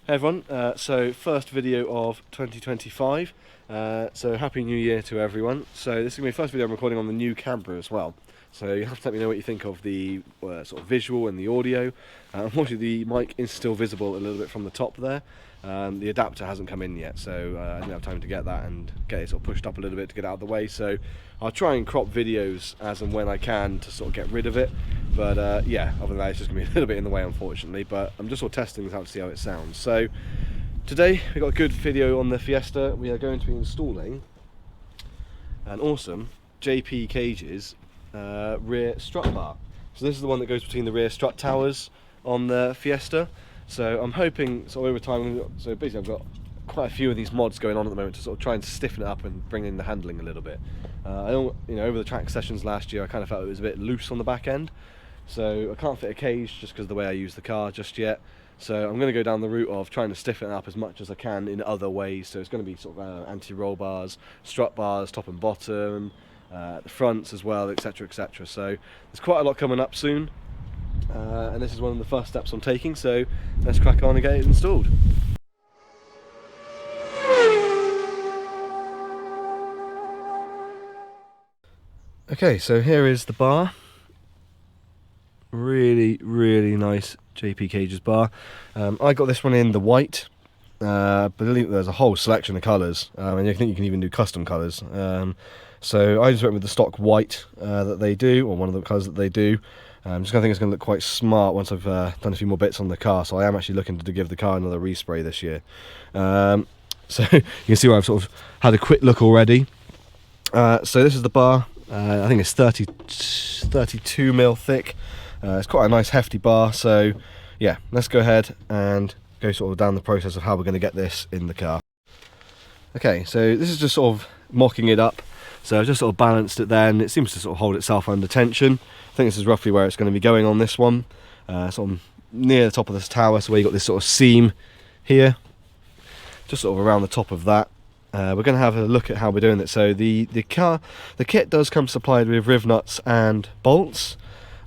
Hey everyone, so first video of 2025, so happy new year to everyone. So this is going to be the first video I'm recording on the new camera as well, so you have to let me know what you think of the sort of visual and the audio. Unfortunately the mic is still visible a little bit from the top there. The adapter hasn't come in yet, so I didn't have time to get that and get it sort of pushed up a little bit to get out of the way, so I'll try and crop videos as and when I can to sort of get rid of it. But yeah, other than that, it's just going to be a little bit in the way, unfortunately. But I'm just sort of testing this out to see how it sounds. So today we've got a good video on the Fiesta. We are going to be installing an awesome JP Cage's rear strut bar. So this is the one that goes between the rear strut towers on the Fiesta. So I'm hoping sort of over time, so basically I've got quite a few of these mods going on at the moment to sort of try and stiffen it up and bring in the handling a little bit. I don't, over the track sessions last year I kind of felt it was a bit loose on the back end. So I can't fit a cage just because of the way I use the car just yet. So I'm going to go down the route of trying to stiffen it up as much as I can in other ways. So it's going to be sort of anti-roll bars, strut bars, top and bottom, the fronts as well, etc, etc. So there's quite a lot coming up soon. And this is one of the first steps I'm taking. So let's crack on and get it installed. Okay, so here is the bar. Really nice JP Cage's bar. I got this one in the white, but I believe there's a whole selection of colours, and I think you can even do custom colours. So I just went with the stock white that they do, or one of the colours that they do. Just think it's going to look quite smart once I've done a few more bits on the car, so I am actually looking to give the car another respray this year. So you can see where I've sort of had a quick look already. So this is the bar. I think it's 32 mil thick. It's quite a nice hefty bar, so yeah, let's go ahead and go sort of down the process of how we're going to get this in the car. Okay, so this is just sort of mocking it up. So I've just sort of balanced it there, and it seems to sort of hold itself under tension. I think this is roughly where it's going to be going on this one, sort of near the top of this tower, so where you've got this sort of seam here, just sort of around the top of that. We're going to have a look at how we're doing it. So the kit does come supplied with riv nuts and bolts.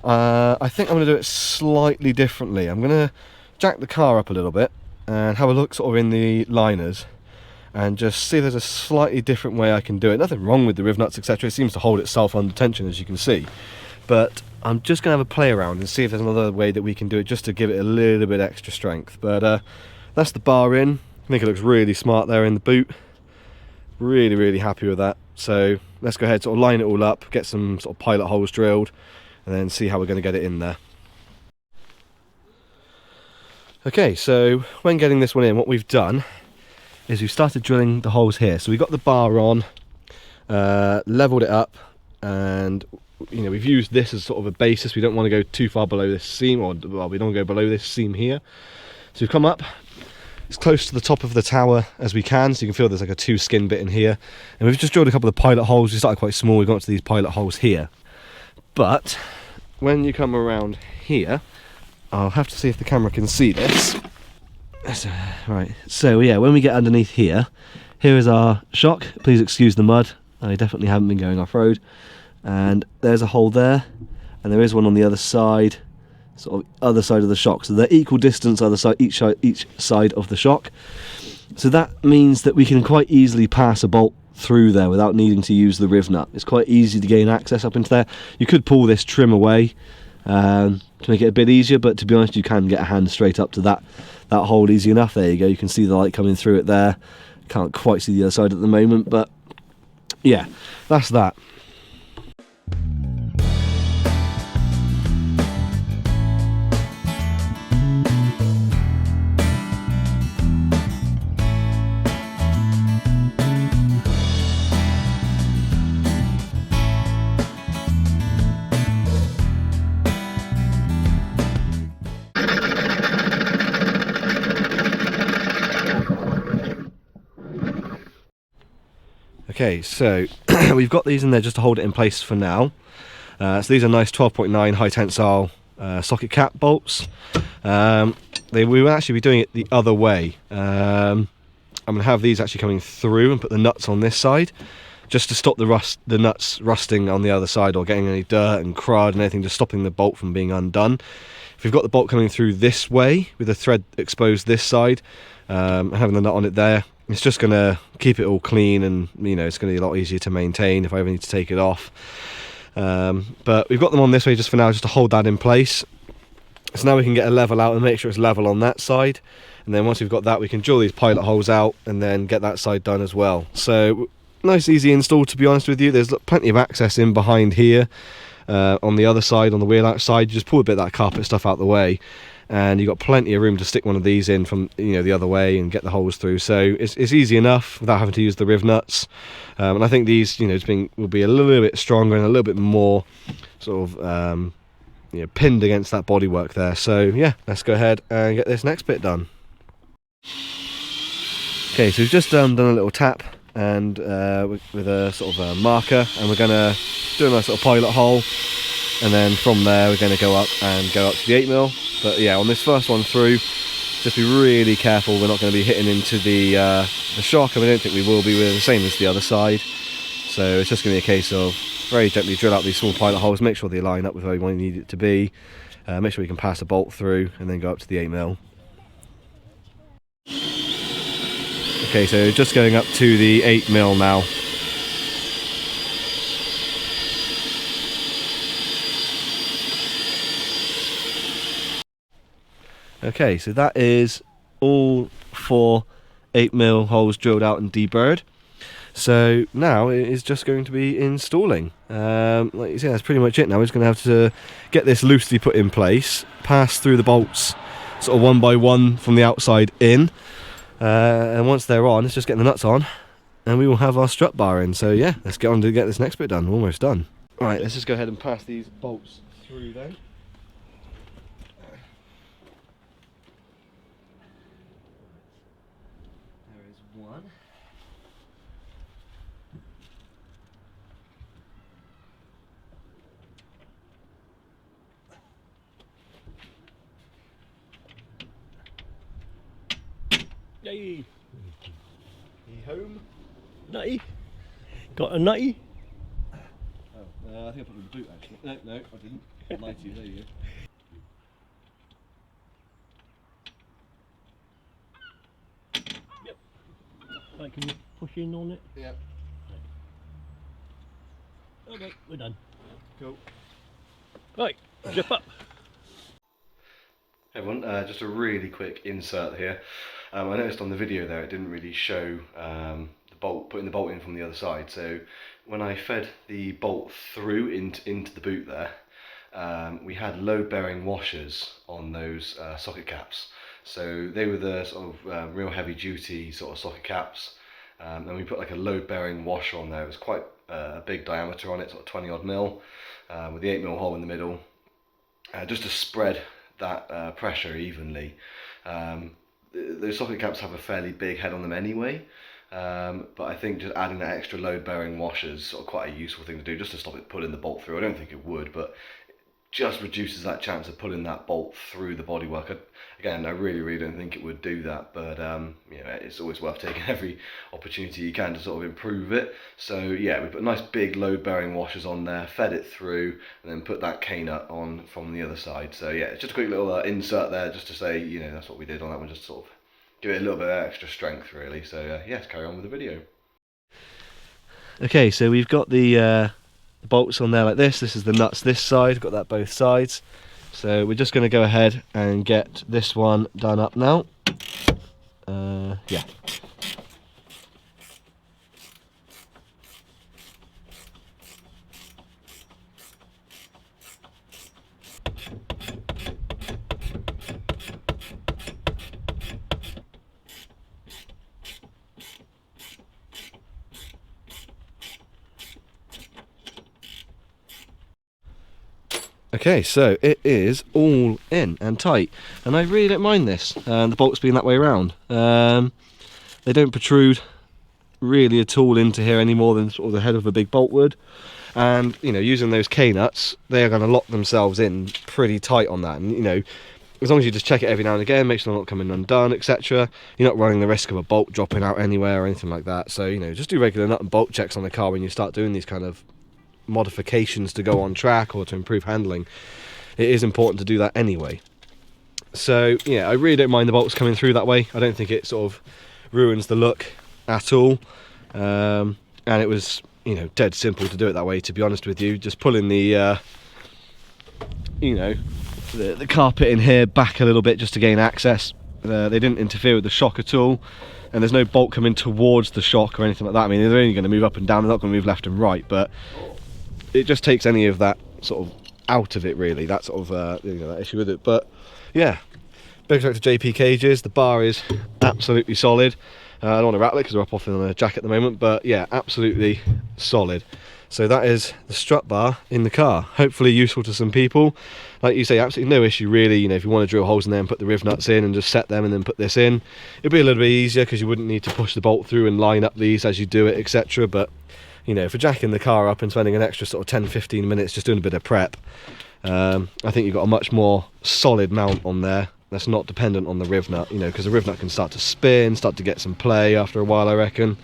I think I'm going to do it slightly differently. I'm going to jack the car up a little bit and have a look sort of in the liners and just see if there's a slightly different way I can do it. Nothing wrong with the riv nuts, etc. It seems to hold itself under tension, as you can see. But I'm just going to have a play around and see if there's another way that we can do it just to give it a little bit extra strength. But that's the bar in. I think it looks really smart there in the boot. Really happy with that. So let's go ahead, sort of line it all up, get some sort of pilot holes drilled, and then see how we're going to get it in there. Okay, so when getting this one in, what we've done is we've started drilling the holes here. So we've got the bar on, leveled it up, and we've used this as sort of a basis. We don't want to go too far below this seam, or well, we don't go below this seam here. So we've come up as close to the top of the tower as we can, so you can feel there's like a 2 skin bit in here. And we've just drilled a couple of pilot holes. We started quite small, we've got to these pilot holes here. But when you come around here, I'll have to see if the camera can see this. Right, so yeah, when we get underneath here, here is our shock. Please excuse the mud, I definitely haven't been going off-road. And there's a hole there, and there is one on the other side, sort of other side of the shock. So they're equal distance either side, each side of the shock. So that means that we can quite easily pass a bolt through there without needing to use the riv nut. It's quite easy to gain access up into there. You could pull this trim away to make it a bit easier, but to be honest, you can get a hand straight up to that hole easy enough. There you go, you can see the light coming through it there. Can't quite see the other side at the moment, but yeah, that's that. Okay, so we've got these in there just to hold it in place for now. So these are nice 12.9 high tensile socket cap bolts. We will actually be doing it the other way. I'm going to have these actually coming through and put the nuts on this side. just to stop the nuts rusting on the other side or getting any dirt and crud and anything, just stopping the bolt from being undone. If you've got the bolt coming through this way with the thread exposed this side, having the nut on it there, it's just going to keep it all clean, and it's going to be a lot easier to maintain if I ever need to take it off. But we've got them on this way just for now, just to hold that in place. So now we can get a level out and make sure it's level on that side, and then once we've got that, we can drill these pilot holes out and then get that side done as well. So nice easy install, to be honest with you. There's plenty of access in behind here. On the other side, on the wheel outside, you just pull a bit of that carpet stuff out the way, and you've got plenty of room to stick one of these in from the other way and get the holes through. So it's easy enough without having to use the riv nuts. And I think these will be a little bit stronger and a little bit more sort of pinned against that bodywork there. So yeah, let's go ahead and get this next bit done. Okay, so we've just done a little tap and with a sort of a marker, and we're going to do a nice little pilot hole, and then from there we're going to go up to the 8mm. But yeah, on this first one through, just be really careful we're not going to be hitting into the shock, and I don't think we will be. We're the same as the other side, so it's just going to be a case of very gently drill out these small pilot holes, make sure they line up with where you need it to be, make sure we can pass a bolt through, and then go up to the 8mm. Okay, so just going up to the 8mm now. Okay, so that is all 4 8mm holes drilled out and deburred. So now it is just going to be installing. Like you say, that's pretty much it now. We're just going to have to get this loosely put in place, pass through the bolts sort of one by one from the outside in. And once they're on, it's just getting the nuts on, and we will have our strut bar in. So yeah, let's get on to get this next bit done. Almost done. Alright, let's just go ahead and pass these bolts through then. There is one. Yay! He home? Nutty? Got a nutty? Oh, I think I put it in the boot actually. No, I didn't. I lied to you, there you go. Yep. Right, can you push in on it? Yep. Okay, we're done. Cool. Right, zip up. Hey everyone, just a really quick insert here. I noticed on the video there it didn't really show the bolt, putting the bolt in from the other side. So when I fed the bolt through into the boot there, we had load bearing washers on those socket caps. So they were the sort of real heavy duty sort of socket caps, and we put like a load bearing washer on there. It was quite a big diameter on it, sort of 20 odd mil, with the 8mm hole in the middle, just to spread that pressure evenly. Those socket caps have a fairly big head on them anyway, but I think just adding that extra load bearing washer is sort of quite a useful thing to do, just to stop it pulling the bolt through. I don't think it would, but just reduces that chance of pulling that bolt through the bodywork. Again, I really don't think it would do that, but it's always worth taking every opportunity you can to sort of improve it. So yeah, we put nice big load bearing washers on there, fed it through, and then put that K-nut on from the other side. So yeah, it's just a quick little insert there, just to say, that's what we did on that one, just sort of give it a little bit of extra strength really. So yeah, let's carry on with the video. Okay, so we've got the bolts on there like this. This is the nuts this side, we've got that both sides. So we're just going to go ahead and get this one done up now. Yeah. Okay, so it is all in and tight, and I really don't mind this, the bolts being that way around. They don't protrude really at all into here any more than sort of the head of a big bolt would, and using those K-nuts, they are going to lock themselves in pretty tight on that. And as long as you just check it every now and again, make sure they're not coming undone, etc. You're not running the risk of a bolt dropping out anywhere or anything like that. So, you know, just do regular nut and bolt checks on the car when you start doing these kind of modifications to go on track or to improve handling. It is important to do that anyway. So yeah, I really don't mind the bolts coming through that way. I don't think it sort of ruins the look at all. And it was, you know, dead simple to do it that way, to be honest with you. Just pulling the you know, the carpet in here back a little bit just to gain access. They didn't interfere with the shock at all, and there's no bolt coming towards the shock or anything like that. I mean, they're only going to move up and down, they're not going to move left and right, but it just takes any of that sort of out of it, really, that sort of you know, that issue with it. But yeah, big shout out to JP Cages. The bar is absolutely solid. I don't want to rattle it because we're up off in the jack at the moment, but yeah, absolutely solid. So that is the strut bar in the car. Hopefully useful to some people. Like you say, absolutely no issue really. You know, if you want to drill holes in there and put the riv nuts in and just set them and then put this in, it'd be a little bit easier because you wouldn't need to push the bolt through and line up these as you do it, etc. But you know, for jacking the car up and spending an extra sort of 10-15 minutes just doing a bit of prep, I think you've got a much more solid mount on there that's not dependent on the riv nut, you know, because the riv nut can start to spin, start to get some play after a while, I reckon.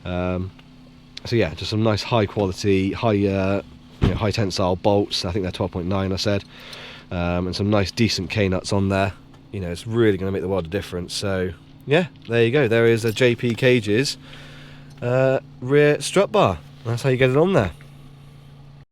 So yeah, just some nice high quality, you know, high tensile bolts. I think they're 12.9, I said, and some nice decent K-nuts on there. You know, it's really going to make the world of difference. So yeah, there you go. There is a JP Cages rear strut bar. That's how you get it on there.